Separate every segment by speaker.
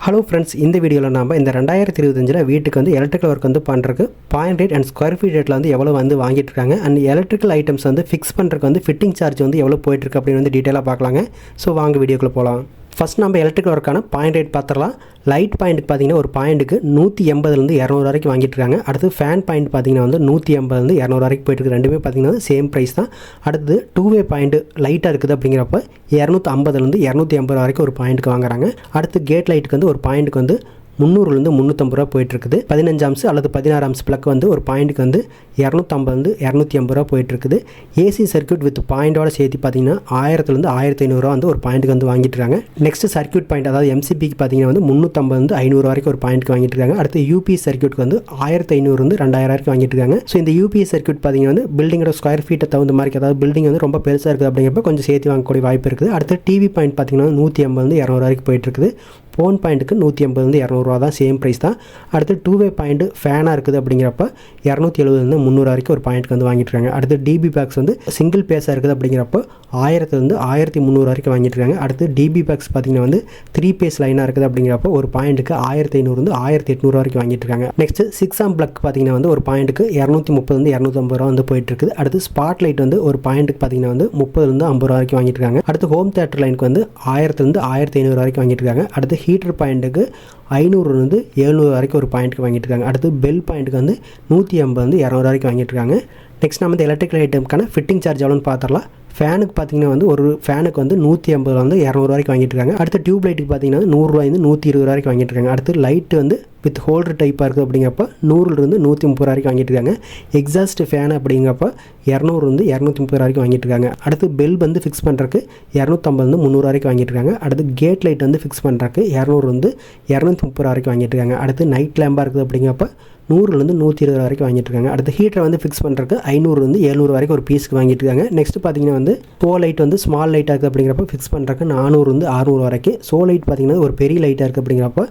Speaker 1: Hello friends, இந்த வீடியோவில் நம்ம இந்த 2025 வீட்டுக்கு வந்து எலக்ட்ரிக்கல் ஒர்க் வந்து பண்ணுறதுக்கு point rate and square feet ரேட்டில் வந்து எவ்வளோ வந்து வாங்கிட்டு இருக்காங்க அண்ட் எலக்ட்ரிக்கல் ஐட்டம்ஸ் வந்து ஃபிக்ஸ் பண்ணுறதுக்கு வந்து ஃபிட்டிங் சார்ஜ் வந்து எவ்வளோ போயிட்டுருக்கு அப்படின்னு வந்து டீட்டெயிலாக பார்க்கலாங்க. ஸோ வாங்க வீடியோக்குள்ளே போகலாம். ஃபஸ்ட் நம்ம எலக்ட்ரிக்கல் ஒர்க்கான பாயிண்ட் ரேட் பார்த்துடலாம். லைட் பாயிண்ட்டுக்கு பார்த்தீங்கன்னா ஒரு பாயிண்ட்டுக்கு 180 200 வரைக்கும் வாங்கிட்டு இருக்காங்க. அடுத்து ஃபேன் பாயிண்ட் பார்த்தீங்கன்னா வந்து 180 200 வரைக்கும் போயிட்டு இருக்கு. ரெண்டுமே பார்த்தீங்கன்னா சேம் ப்ரைஸ் தான். அடுத்து டூ வே பாயிண்ட் லைட்டாக இருக்குது அப்படிங்கிறப்ப 250 280 வரைக்கும் ஒரு பாயிண்ட்டுக்கு வாங்குறாங்க. அடுத்து கேட் லைட்டுக்கு வந்து ஒரு பாயிண்ட்டுக்கு வந்து 300 350 ரூபா போயிட்டுருக்குது. 15 ஆம்ஸ் அல்லது 16 ஆம்ஸ் ப்ளக் வந்து ஒரு பாயிண்ட்டுக்கு வந்து 250 280 ரூபா போயிட்டுருக்குது. ஏசி சர்க்யூட் வித் பாயிண்டோட சேர்த்து பார்த்தீங்கன்னா 1000 1500 ரூபா வந்து ஒரு பாயிண்ட்டுக்கு வந்து வாங்கிட்டு இருக்காங்க. நெக்ஸ்ட் சர்க்யூட் பாயிண்ட் அதாவது எம்சிபிக்கு பார்த்தீங்கன்னா வந்து 350 500 வரைக்கும் ஒரு பாயிண்ட்டுக்கு வாங்கிட்டு இருக்காங்க. அடுத்து யூபிஎஸ் சர்க்யூட்க்கு வந்து 1500 2000 வரைக்கும் வாங்கிட்டு இருக்காங்க. ஸோ இந்த யூபிஎஸ் சர்க்யூட் பார்த்தீங்கன்னா வந்து பில்டிங்கோட ஸ்கொயர் ஃபீட்டை தகுந்த மாதிரி, அதாவது பில்டிங் வந்து ரொம்ப பெருசாக இருக்குது அப்படிங்கிறப்ப கொஞ்சம் சேர்த்து வாங்கக்கூடிய வாய்ப்பு இருக்குது. அடுத்து டிவி பாயிண்ட் பார்த்தீங்கன்னா 150 200 வரைக்கும் போயிட்டுருக்குது. ஃபோன் பாயிண்ட்டுக்கு 150 200 ரூபா தான், சேம் ப்ரைஸ் தான். அடுத்து டூ வே பாயிண்ட்டு ஃபேனாக இருக்குது அப்படிங்கிறப்ப 270 300 வரைக்கும் ஒரு பாயிண்ட்டுக்கு வந்து வாங்கிட்டு இருக்காங்க. அடுத்து டிபி பேக்ஸ் வந்து சிங்கிள் பேஸாக இருக்குது அப்படிங்கிறப்ப 1000 1300 வரைக்கும் வாங்கிட்டு இருக்காங்க. அடுத்து டிபி பேக்ஸ் பார்த்தீங்கன்னா வந்து 3 பேஸ் லைனாக இருக்குது அப்படிங்கிறப்ப ஒரு பாயிண்ட்டுக்கு 1500 1800 வரைக்கும் வாங்கிட்டு இருக்காங்க. நெக்ஸ்ட் 6 ஆம் பிளக் பார்த்தீங்கன்னா வந்து ஒரு பாயிண்ட்டுக்கு 230 250 ரூபா வந்து போயிட்டு இருக்குது. அடுத்து ஸ்பாட் லைட் வந்து ஒரு பாயிண்ட்டுக்கு பார்த்தீங்கன்னா வந்து 30 50 ரூபா வரைக்கும் வாங்கிட்டு இருக்காங்க. அடுத்து ஹோம் தியேட்டர் லைனுக்கு வந்து 1000 1500 வரைக்கும் வாங்கிட்டு இருக்காங்க. அடுத்து ஹீட்டர் பாயிண்ட்டுக்கு 500 700 வரைக்கும் ஒரு பாயிண்ட்டுக்கு வாங்கிட்டு இருக்காங்க. அடுத்து பெல் பாயிண்ட்டுக்கு வந்து 150 200 வரைக்கும் வாங்கிட்டு இருக்காங்க. நெக்ஸ்ட் நம்ம இந்த எலக்ட்ரிக்கல் ஐட்டம்க்கான ஃபிட்டிங் சார்ஜ் எவ்வளோன்னு பார்த்துடலாம். ஃபேனுக்கு பார்த்தீங்கன்னா வந்து ஒரு ஃபேனுக்கு வந்து 150 200 வரைக்கும் வாங்கிட்டு இருக்காங்க. அடுத்து டியூப் லைட்டுக்கு பார்த்தீங்கன்னா 100 120 வரைக்கும் வாங்கிட்டு இருக்காங்க. அடுத்து லைட்டு வந்து வித் ஹோல்டர் டைப்பாக இருக்குது அப்படிங்கிறப்ப 100 130 வரைக்கும் வாங்கிட்டு இருக்காங்க. எக்ஸாஸ்ட் ஃபேன் அப்படிங்கிறப்ப 200 230 வரைக்கும் வாங்கிட்டு இருக்காங்க. அடுத்து பெல் வந்து ஃபிக்ஸ் பண்ணுறதுக்கு 250 300 வரைக்கும் வாங்கிட்டு இருக்காங்க. அடுத்து கேட் லைட் வந்து ஃபிக்ஸ் பண்ணுறதுக்கு 200 230 வரைக்கும் வாங்கிட்டு இருக்காங்க. அடுத்து நைட் லேம்பாக இருக்குது அப்படிங்கிறப்ப 100 120 வரைக்கும் வாங்கிட்டு இருக்காங்க. அடுத்து ஹீட்டரை வந்து ஃபிக்ஸ் பண்ணுறதுக்கு 500 700 வரைக்கும் ஒரு பீஸ்க்கு வாங்கிட்டு இருக்காங்க. நெக்ஸ்ட் பார்த்தீங்கன்னா வந்து சோ லைட் வந்து ஸ்மால் லைட்டாக இருக்குது அப்படிங்கிறப்ப ஃபிக்ஸ் பண்ணுறதுக்கு 400 600 வரைக்கும். சோ லைட் பார்த்தீங்கன்னா ஒரு பெரிய லைட்டாக இருக்குது அப்படிங்கிறப்ப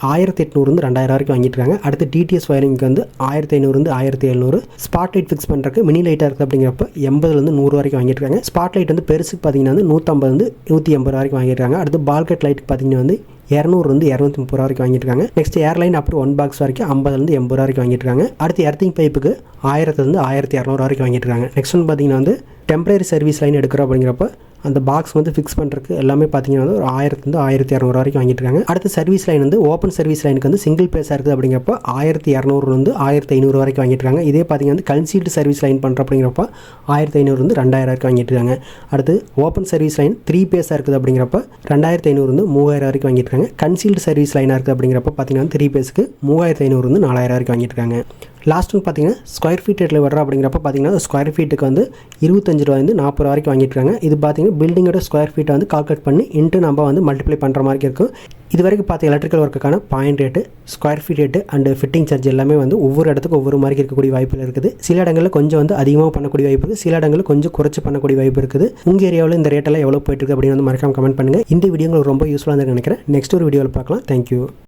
Speaker 1: 1800 2000 வரைக்கும் வாங்கிட்டு இருக்காங்க. அடுத்து டிடிஎஸ் வயரிங்க்கு வந்து 1500 1700. ஸ்பாட் லைட் ஃபிக்ஸ் பண்ணுறதுக்கு மினி லைட்டாக இருக்குது அப்படிங்கிறப்ப 80 100 வரைக்கும் வாங்கிட்டு இருக்காங்க. ஸ்பாட் லைட் வந்து பெருசுக்கு பார்த்தீங்கன்னா வந்து 150 180 வரைக்கும் வாங்கியிருக்காங்க. அடுத்து பால்கட் லைட்டுக்கு பார்த்தீங்கன்னா வந்து 200 230 வரைக்கும் வாங்கிட்டு இருக்காங்க. நெக்ஸ்ட் ஏர்லைன் அப்புறம் 1 பாக்ஸ் வரைக்கும் 50 80 வரைக்கும் வாங்கிட்டு இருக்காங்க. அடுத்து எர்த்திங் பைப்புக்கு 1000 1200 வரைக்கும் வாங்கிட்டு இருக்காங்க. நெக்ஸ்ட் வந்து பார்த்தீங்கன்னா வந்து டெம்பரரி சர்வீஸ் லைன் எடுக்கிறோம் அப்படிங்கிறப்ப அந்த பாக்ஸ் வந்து ஃபிக்ஸ் பண்ணுறதுக்கு எல்லாமே பார்த்தீங்கன்னா வந்து ஒரு 1000 1200 வரைக்கும் வாங்கிட்டு இருக்காங்க. அடுத்து சர்வீஸ் லைன் வந்து ஓப்பன் சர்வீஸ் லைனுக்கு வந்து சிங்கிள் பேஸாக இருக்குது அப்படிங்கிறப்ப 1200 1500 வரைக்கும் வாங்கிட்டு இருக்காங்க. இதே பார்த்தீங்கன்னா வந்து கன்சீல்டு சர்வீஸ் லைன் பண்ணுற அப்படிங்கிறப்ப 1500 2000 வரைக்கும் வாங்கிட்டு இருக்காங்க. அடுத்து ஓப்பன் சர்வீஸ் லைன் 3 பேஸாக இருக்குது அப்படிங்கிறப்ப 2500 3000 வரைக்கும் வாங்கிட்டு இருக்காங்க. கன்சீல்டு சர்வீஸ் லைனாக இருக்குது அப்படிங்கிறப்ப பார்த்தீங்கன்னா 3 பேஸுக்கு 3500 4000 வரைக்கும் வாங்கிட்டு இருக்காங்க. லாஸ்ட்டு பார்த்தீங்கன்னா ஸ்கொயர் ஃபீட் ரேட்டில் வர்ற அப்படிங்கிறப்ப பார்த்தீங்கன்னா ஸ்கொயர் ஃபீட்டுக்கு வந்து 25 ரூபாயிருந்து 40 ரூபா வரைக்கும் வாங்கிட்டு இருக்காங்க. இது பார்த்தீங்கன்னா பில்டிங்கோட ஸ்கொயர் ஃபீட்டை வந்து கால்குலேட் பண்ணி இன்ட்டு நம்ம வந்து மல்டிப்ளை பண்ணுற மாதிரி இருக்கும். இது வரைக்கும் பார்த்த எலக்ட்ரிக்கல் ஒர்க்குக்கான point rate, square feet rate and fitting charge எல்லாமே வந்து ஒவ்வொரு இடத்துக்கு ஒவ்வொரு மாதிரி இருக்கக்கூடிய வாய்ப்புகள் இருக்குது. சில இடங்களில் கொஞ்சம் வந்து அதிகமாக பண்ணக்கூடிய வாய்ப்பு இருக்குது, சில இடங்களில் கொஞ்சம் குறைச்சி பண்ணக்கூடிய வாய்ப்பு இருக்குது. உங்கள் ஏரியாவில் இந்த ரேட்டெல்லாம் எவ்வளோ போயிட்டு இருக்குது அப்படின்னு வந்து மறக்காம கமெண்ட் பண்ணுங்கள். இந்த வீடியோ உங்களுக்கு ரொம்ப யூஸ்ஃபுல்லாக இருக்குன்னு நினைக்கிறேன். நெக்ஸ்ட் ஒரு வீடியோவில் பார்க்கலாம். தேங்க்யூ.